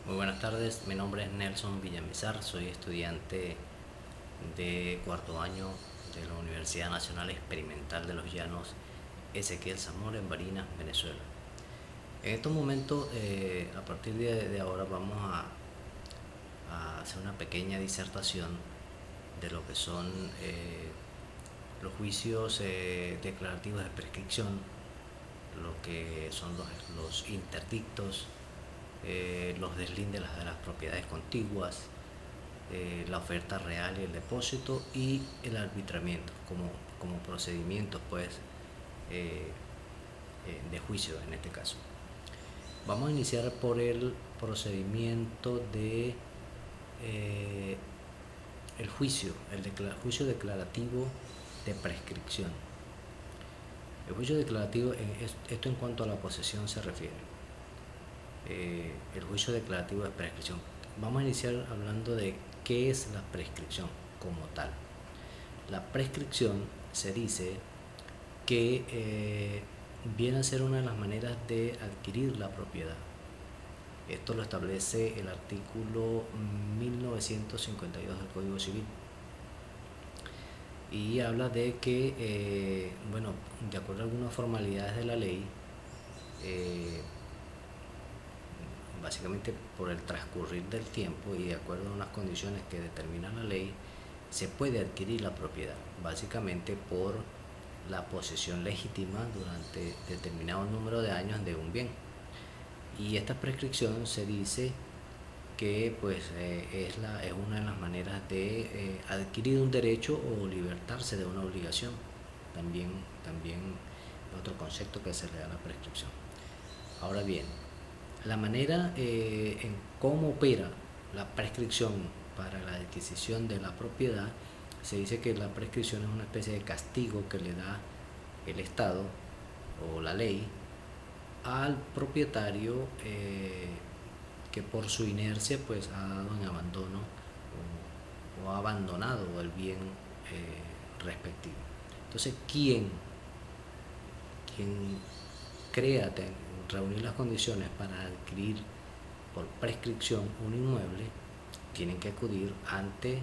Muy buenas tardes, mi nombre es Nelson Villamizar, soy estudiante de cuarto año de la Universidad Nacional Experimental de los Llanos Ezequiel Zamora en Barinas, Venezuela. En estos momentos, a partir de ahora, vamos a hacer una pequeña disertación de lo que son los juicios declarativos de prescripción, lo que son los interdictos, los deslindes de las propiedades contiguas, la oferta real y el depósito, y el arbitramiento como procedimientos pues de juicio en este caso. Vamos a iniciar por el procedimiento de el juicio, juicio declarativo de prescripción. El juicio declarativo, esto en cuanto a la posesión se refiere. El juicio declarativo de prescripción. Vamos a iniciar hablando de qué es la prescripción como tal. La prescripción se dice que viene a ser una de las maneras de adquirir la propiedad. Esto lo establece el artículo 1952 del Código Civil. Y habla de que, de acuerdo a algunas formalidades de la ley, básicamente por el transcurrir del tiempo y de acuerdo a unas condiciones que determina la ley, se puede adquirir la propiedad, básicamente por la posesión legítima durante determinado número de años de un bien. Y esta prescripción se dice que es una de las maneras de adquirir un derecho o libertarse de una obligación. También otro concepto que se le da a la prescripción. Ahora bien, la manera en cómo opera la prescripción para la adquisición de la propiedad, se dice que la prescripción es una especie de castigo que le da el Estado o la ley al propietario que por su inercia pues ha dado en abandono o ha abandonado el bien respectivo. Entonces, ¿quién crea reunir las condiciones para adquirir por prescripción un inmueble? Tienen que acudir ante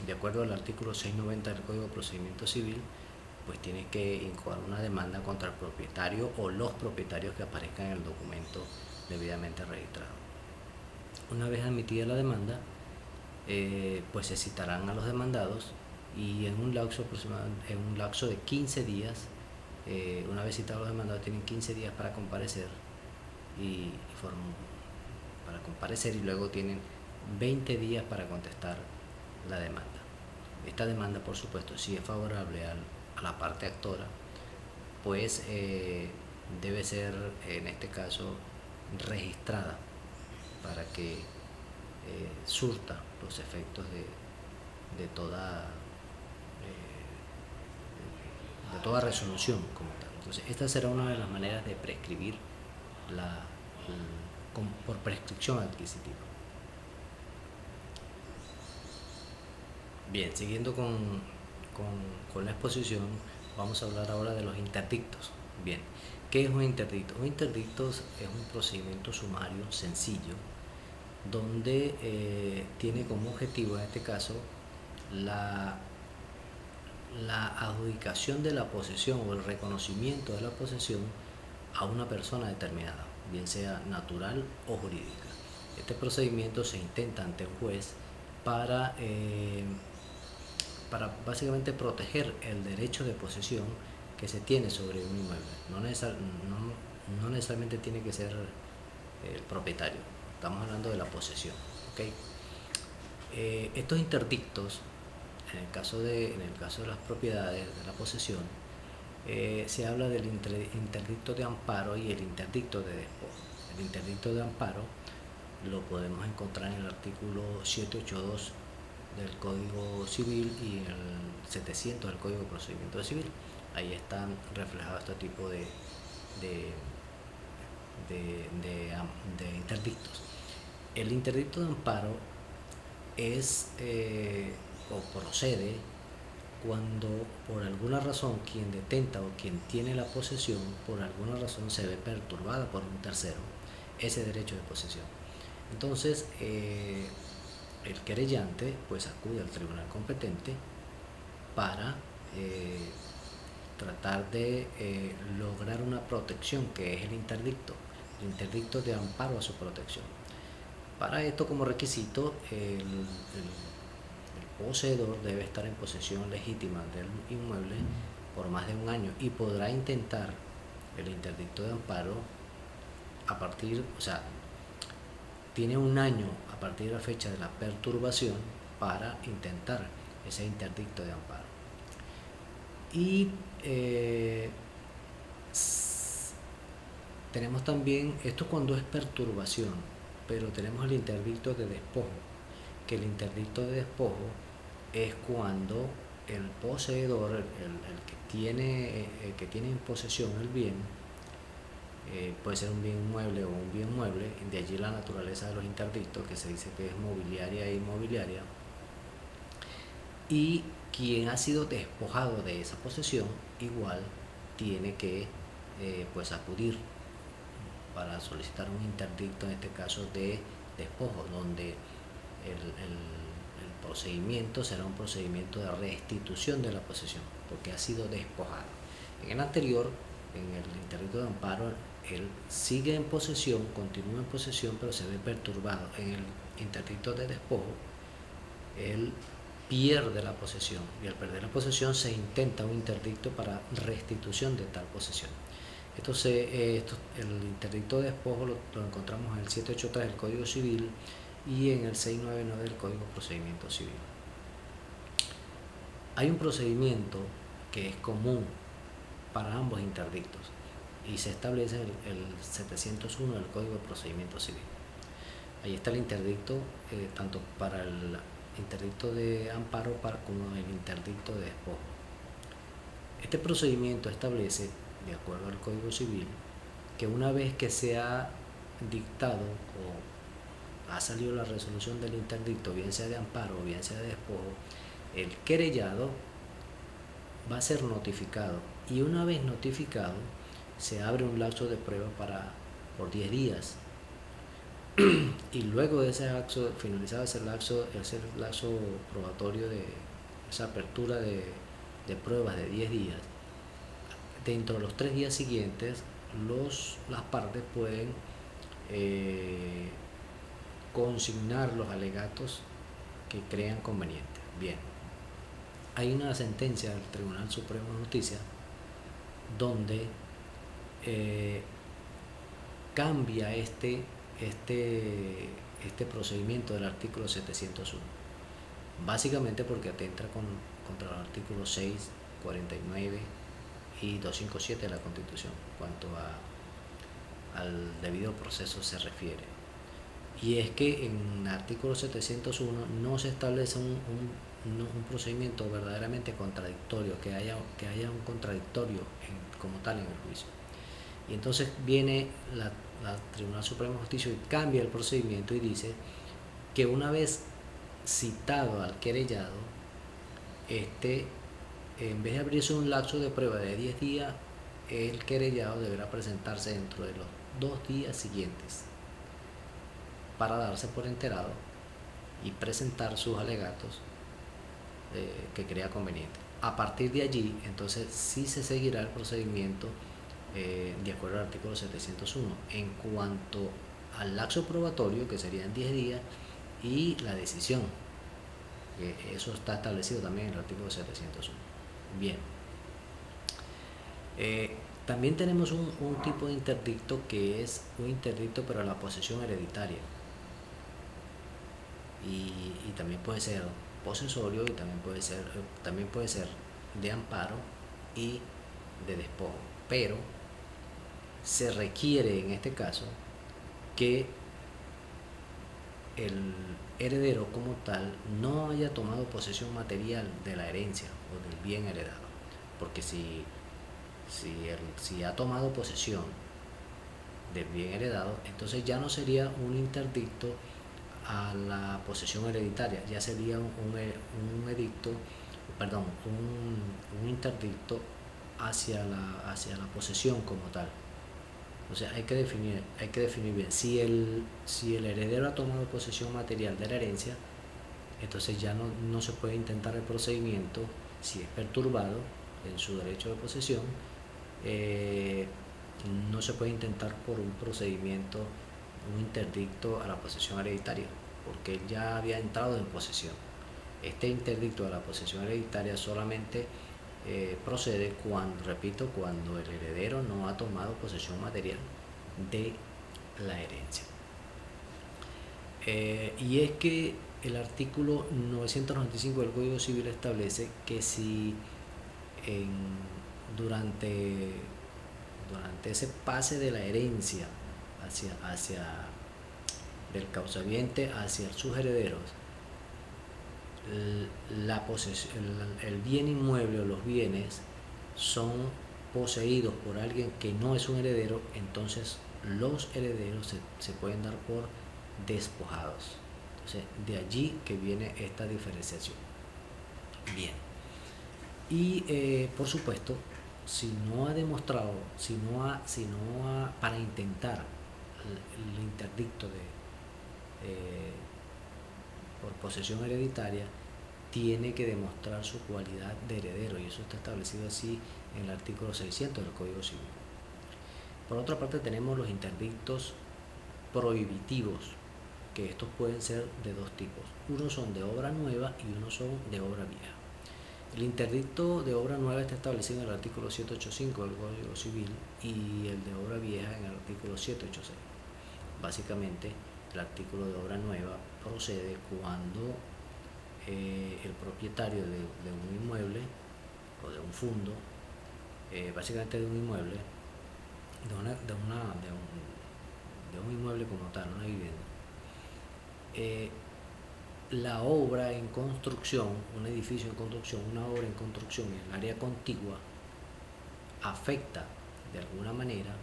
de acuerdo al artículo 690 del Código de Procedimiento Civil, pues tiene que incoar una demanda contra el propietario o los propietarios que aparezcan en el documento debidamente registrado. Una vez admitida la demanda, pues se citarán a los demandados y en un lapso de 15 días, una vez citados los demandados, tienen 15 días para comparecer y luego tienen 20 días para contestar la demanda. Esta demanda, por supuesto, si es favorable a la parte actora, pues debe ser en este caso registrada para que surta los efectos de toda resolución como tal. Entonces, esta será una de las maneras de prescribir por prescripción adquisitiva. Bien, siguiendo con la exposición, vamos a hablar ahora de los interdictos. Bien, ¿qué es un interdicto? Un interdicto es un procedimiento sumario sencillo donde tiene como objetivo, en este caso, la adjudicación de la posesión o el reconocimiento de la posesión a una persona determinada, bien sea natural o jurídica. Este procedimiento se intenta ante un juez para básicamente proteger el derecho de posesión que se tiene sobre un inmueble. No necesariamente tiene que ser el propietario, estamos hablando de la posesión, ¿okay? Estos interdictos, en el caso de las propiedades, de la posesión, se habla del interdicto de amparo y el interdicto de despojo. El interdicto de amparo lo podemos encontrar en el artículo 782 del Código Civil y el 700 del Código de Procedimiento Civil. Ahí están reflejados este tipo de interdictos. El interdicto de amparo es o procede cuando por alguna razón quien detenta o quien tiene la posesión, por alguna razón se ve perturbada por un tercero, ese derecho de posesión. Entonces, el querellante pues acude al tribunal competente para tratar de lograr una protección, que es el interdicto de amparo a su protección. Para esto, como requisito, el poseedor debe estar en posesión legítima del inmueble por más de un año y podrá intentar el interdicto de amparo a partir, o sea, tiene un año a partir de la fecha de la perturbación para intentar ese interdicto de amparo. Y tenemos también, esto cuando es perturbación, pero tenemos el interdicto de despojo, que el interdicto de despojo es cuando el poseedor, el que tiene en posesión el bien, puede ser un bien inmueble o un bien mueble, de allí la naturaleza de los interdictos, que se dice que es mobiliaria e inmobiliaria, y quien ha sido despojado de esa posesión igual tiene que pues acudir para solicitar un interdicto, en este caso de despojo, donde el procedimiento será un procedimiento de restitución de la posesión, porque ha sido despojado. En el anterior, en el interdicto de amparo, él sigue en posesión, continúa en posesión, pero se ve perturbado. En el interdicto de despojo, él pierde la posesión, y al perder la posesión se intenta un interdicto para restitución de tal posesión. Entonces, el interdicto de despojo lo encontramos en el 783 del Código Civil y en el 699 del Código de Procedimiento Civil. Hay un procedimiento que es común para ambos interdictos y se establece en el 701 del Código de Procedimiento Civil. Ahí está el interdicto, tanto para el interdicto de amparo como el interdicto de despojo. Este procedimiento establece, de acuerdo al Código Civil, que una vez que se ha dictado o ha salido la resolución del interdicto, bien sea de amparo o bien sea de despojo, el querellado va a ser notificado, y una vez notificado se abre un lapso de prueba por 10 días, y luego de ese lapso, finalizado ese lapso probatorio, de esa apertura de pruebas de 10 días, dentro de los 3 días siguientes las partes pueden consignar los alegatos que crean convenientes. Bien, hay una sentencia del Tribunal Supremo de Justicia donde cambia este procedimiento del artículo 701, básicamente porque atenta contra los artículos 6, 49 y 257 de la Constitución cuanto al debido proceso se refiere. Y es que en el artículo 701 no se establece un procedimiento verdaderamente contradictorio, que haya un contradictorio como tal en el juicio. Y entonces viene la Tribunal Supremo de Justicia y cambia el procedimiento y dice que una vez citado al querellado, en vez de abrirse un lapso de prueba de 10 días, el querellado deberá presentarse dentro de los 2 días siguientes para darse por enterado y presentar sus alegatos que crea conveniente. A partir de allí, entonces sí se seguirá el procedimiento de acuerdo al artículo 701 en cuanto al lapso probatorio, que serían 10 días, y la decisión, que eso está establecido también en el artículo 701. Bien, también tenemos un tipo de interdicto que es un interdicto para la posesión hereditaria, y también puede ser posesorio, y también puede ser de amparo y de despojo, pero se requiere en este caso que el heredero como tal no haya tomado posesión material de la herencia o del bien heredado, porque si ha tomado posesión del bien heredado, entonces ya no sería un interdicto a la posesión hereditaria, ya sería un edicto perdón, un interdicto hacia la posesión como tal. O sea, hay que definir bien. Si el heredero ha tomado posesión material de la herencia, entonces ya no se puede intentar el procedimiento si es perturbado en su derecho de posesión. No se puede intentar por un procedimiento, un interdicto a la posesión hereditaria, porque él ya había entrado en posesión. Este interdicto a la posesión hereditaria solamente procede cuando el heredero no ha tomado posesión material de la herencia. Y es que el artículo 995 del Código Civil establece que si durante ese pase de la herencia del causaviente hacia sus herederos, el bien inmueble o los bienes son poseídos por alguien que no es un heredero, entonces los herederos se pueden dar por despojados. Entonces, de allí que viene esta diferenciación. Bien. Y por supuesto, si no ha demostrado, para intentar el interdicto por posesión hereditaria, tiene que demostrar su cualidad de heredero, y eso está establecido así en el artículo 600 del Código Civil. Por otra parte, tenemos los interdictos prohibitivos, que estos pueden ser de dos tipos. Unos son de obra nueva y unos son de obra vieja. El interdicto de obra nueva está establecido en el artículo 785 del Código Civil y el de obra vieja en el artículo 786. Básicamente, el artículo de obra nueva procede cuando el propietario de un inmueble o de un fondo, básicamente de un inmueble, de un inmueble como tal, una vivienda, la obra en construcción, un edificio en construcción, una obra en construcción en el área contigua afecta de alguna manera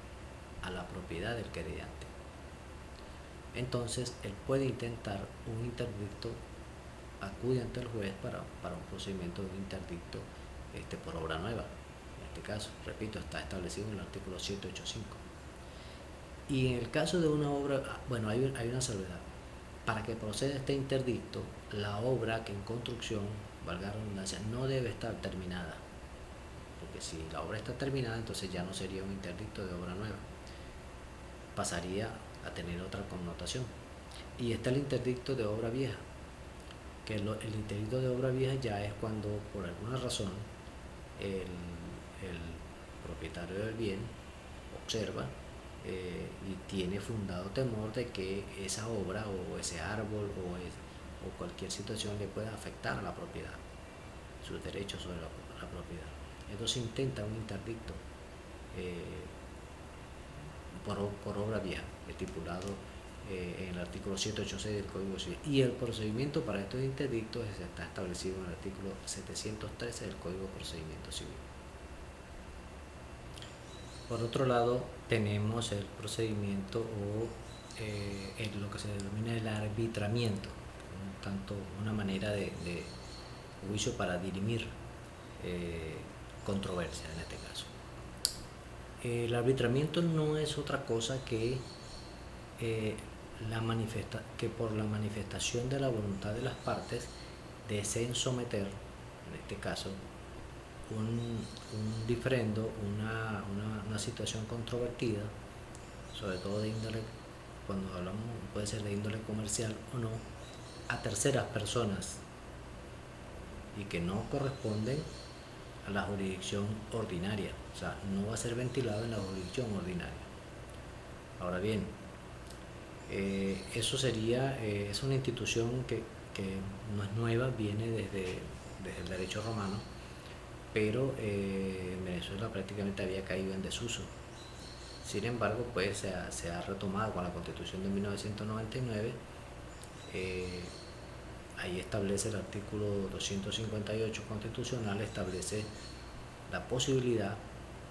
a la propiedad del querellante. Entonces, él puede intentar un interdicto, acude ante el juez para un procedimiento de un interdicto por obra nueva. En este caso, repito, está establecido en el artículo 785. Y en el caso de una obra, bueno, hay una salvedad. Para que proceda este interdicto, la obra que en construcción, valga la redundancia, no debe estar terminada. Porque si la obra está terminada, entonces ya no sería un interdicto de obra nueva. Pasaría a tener otra connotación. Y está el interdicto de obra vieja, que el interdicto de obra vieja ya es cuando por alguna razón el propietario del bien observa y tiene fundado temor de que esa obra o ese árbol o cualquier situación le pueda afectar a la propiedad, sus derechos sobre la propiedad. Entonces intenta un interdicto por obra vieja, estipulado en el artículo 786 del Código Civil. Y el procedimiento para estos interdictos está establecido en el artículo 713 del Código de Procedimiento Civil. Por otro lado, tenemos el procedimiento o lo que se denomina el arbitramiento, tanto una manera de juicio para dirimir controversia en este caso. El arbitramiento no es otra cosa que por la manifestación de la voluntad de las partes deseen someter, en este caso, un diferendo, una situación controvertida, sobre todo de índole, cuando hablamos, puede ser de índole comercial o no, a terceras personas y que no corresponden a la jurisdicción ordinaria, o sea, no va a ser ventilado en la jurisdicción ordinaria. Ahora bien, eso sería, es una institución que no es nueva, viene desde el derecho romano, pero en Venezuela prácticamente había caído en desuso. Sin embargo, pues se ha retomado con la Constitución de 1999. Ahí establece el artículo 258 constitucional, establece la posibilidad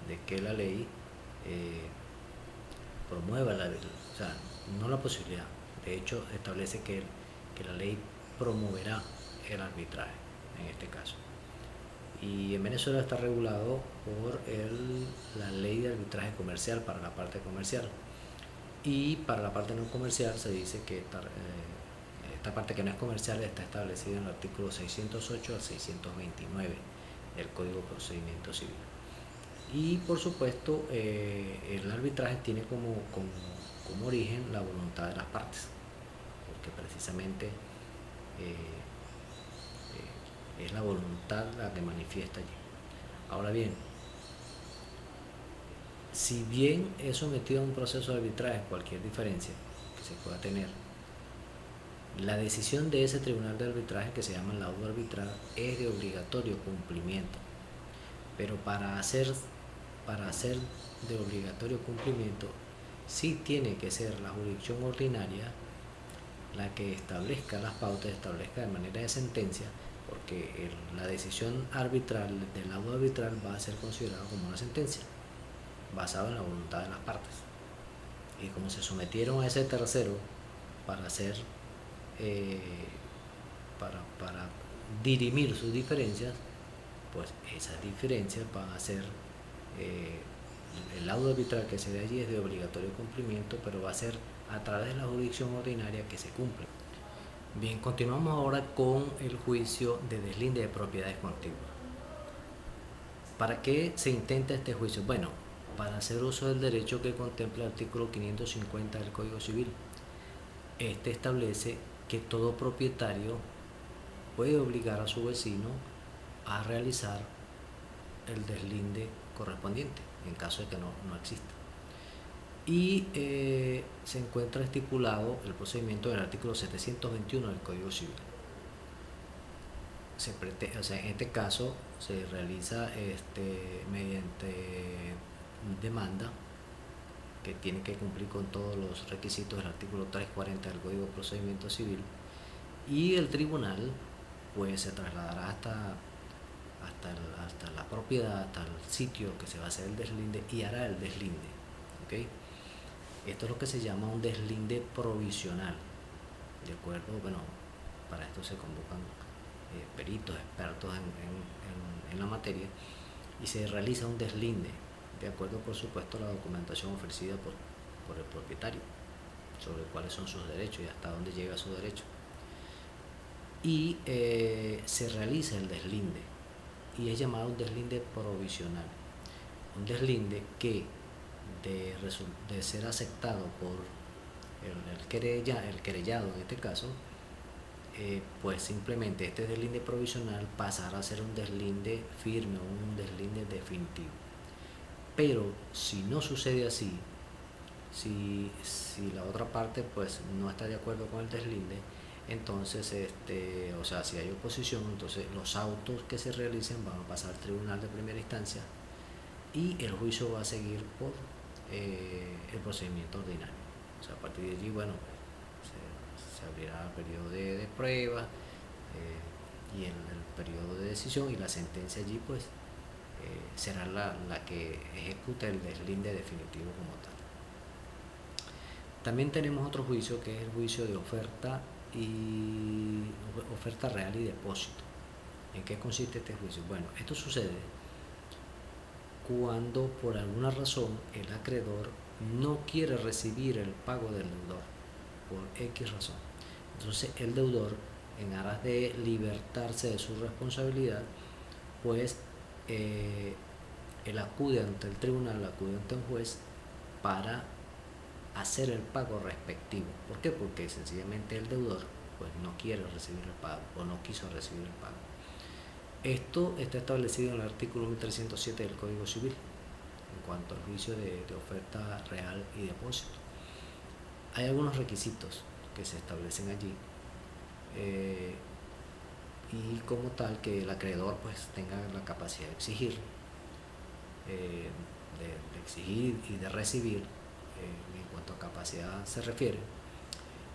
de que la ley promueva o sea, no la posibilidad, de hecho establece que la ley promoverá el arbitraje en este caso. Y en Venezuela está regulado por la ley de arbitraje comercial para la parte comercial. Y para la parte no comercial se dice que esta parte que no es comercial está establecida en el artículo 608 al 629 del Código de Procedimiento Civil. Y por supuesto el arbitraje tiene como origen la voluntad de las partes, porque precisamente es la voluntad la que manifiesta allí. Ahora bien, si bien es sometido a un proceso de arbitraje cualquier diferencia que se pueda tener, la decisión de ese tribunal de arbitraje, que se llama laudo arbitral, es de obligatorio cumplimiento. Pero para hacer de obligatorio cumplimiento, sí tiene que ser la jurisdicción ordinaria la que establezca las pautas, establezca de manera de sentencia, porque la decisión arbitral del laudo arbitral va a ser considerada como una sentencia, basada en la voluntad de las partes. Y como se sometieron a ese tercero para hacer para dirimir sus diferencias, pues esas diferencias van a ser el laudo arbitral que se dé allí es de obligatorio cumplimiento, pero va a ser a través de la jurisdicción ordinaria que se cumple. Bien, continuamos ahora con el juicio de deslinde de propiedades contiguas. ¿Para qué se intenta este juicio? Bueno, para hacer uso del derecho que contempla el artículo 550 del Código Civil. Este establece que todo propietario puede obligar a su vecino a realizar el deslinde correspondiente, en caso de que no exista. Y se encuentra estipulado el procedimiento del artículo 721 del Código Civil. En este caso se realiza mediante demanda, que tiene que cumplir con todos los requisitos del artículo 340 del Código de Procedimiento Civil, y el tribunal pues se trasladará hasta la propiedad, hasta el sitio que se va a hacer el deslinde, y hará el deslinde. ¿Okay? Esto es lo que se llama un deslinde provisional. ¿De acuerdo? Bueno, para esto se convocan peritos, expertos en la materia, y se realiza un deslinde, de acuerdo por supuesto a la documentación ofrecida por el propietario sobre cuáles son sus derechos y hasta dónde llega su derecho. Y se realiza el deslinde, y es llamado un deslinde provisional. Un deslinde que de ser aceptado por el querellado en este caso, pues simplemente este deslinde provisional pasará a ser un deslinde firme o un deslinde definitivo. Pero si no sucede así, si la otra parte pues no está de acuerdo con el deslinde, entonces si hay oposición, entonces los autos que se realicen van a pasar al tribunal de primera instancia y el juicio va a seguir por el procedimiento ordinario. O sea, a partir de allí, bueno, se abrirá el periodo de prueba y el periodo de decisión, y la sentencia allí pues será la que ejecuta el deslinde definitivo como tal. También tenemos otro juicio, que es el juicio de oferta real y depósito. ¿En qué consiste este juicio? Bueno, esto sucede cuando por alguna razón el acreedor no quiere recibir el pago del deudor, por X razón. Entonces el deudor, en aras de libertarse de su responsabilidad, pues él acude ante el tribunal, acude ante un juez para hacer el pago respectivo. ¿Por qué? Porque sencillamente el deudor pues no quiere recibir el pago o no quiso recibir el pago. Esto está establecido en el artículo 1307 del Código Civil en cuanto al juicio de oferta real y depósito. Hay algunos requisitos que se establecen allí y como tal que el acreedor pues tenga la capacidad de exigir, de exigir y de recibir, en cuanto a capacidad se refiere,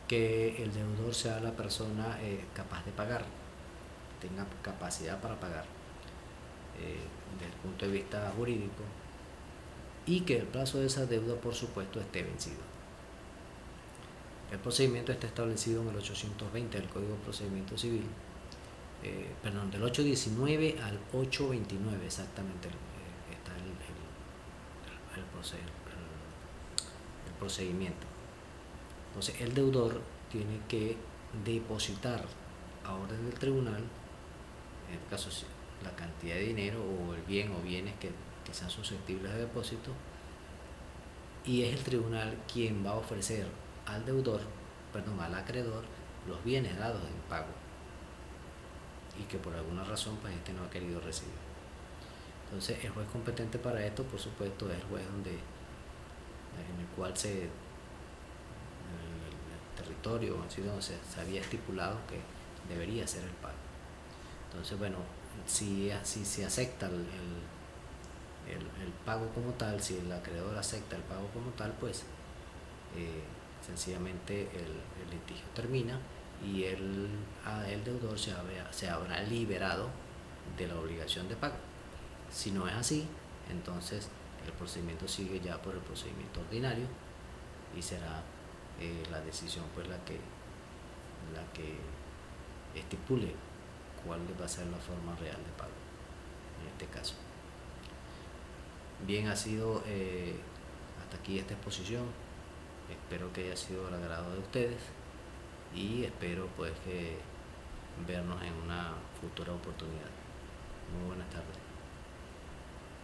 que el deudor sea la persona capaz de pagar, tenga capacidad para pagar desde el punto de vista jurídico, y que el plazo de esa deuda por supuesto esté vencido. El procedimiento está establecido en el 820 del Código de Procedimiento Civil, perdón, del 819 al 829 exactamente está el procedimiento. Entonces el deudor tiene que depositar a orden del tribunal, en este caso la cantidad de dinero o el bien o bienes que sean susceptibles de depósito, y es el tribunal quien va a ofrecer al deudor, perdón, al acreedor, los bienes dados en pago y que por alguna razón pues este no ha querido recibir. Entonces el juez competente para esto, por supuesto, es el juez en el cual el territorio, así donde se había estipulado que debería ser el pago. Entonces, bueno, si se acepta el pago como tal, si el acreedor acepta el pago como tal, pues sencillamente el litigio termina y el deudor se habrá liberado de la obligación de pago. Si no es así, entonces el procedimiento sigue ya por el procedimiento ordinario y será la decisión pues la que estipule cuál va a ser la forma real de pago en este caso. Bien, ha sido hasta aquí esta exposición. Espero que haya sido del agrado de ustedes y espero pues que vernos en una futura oportunidad. Muy buenas tardes.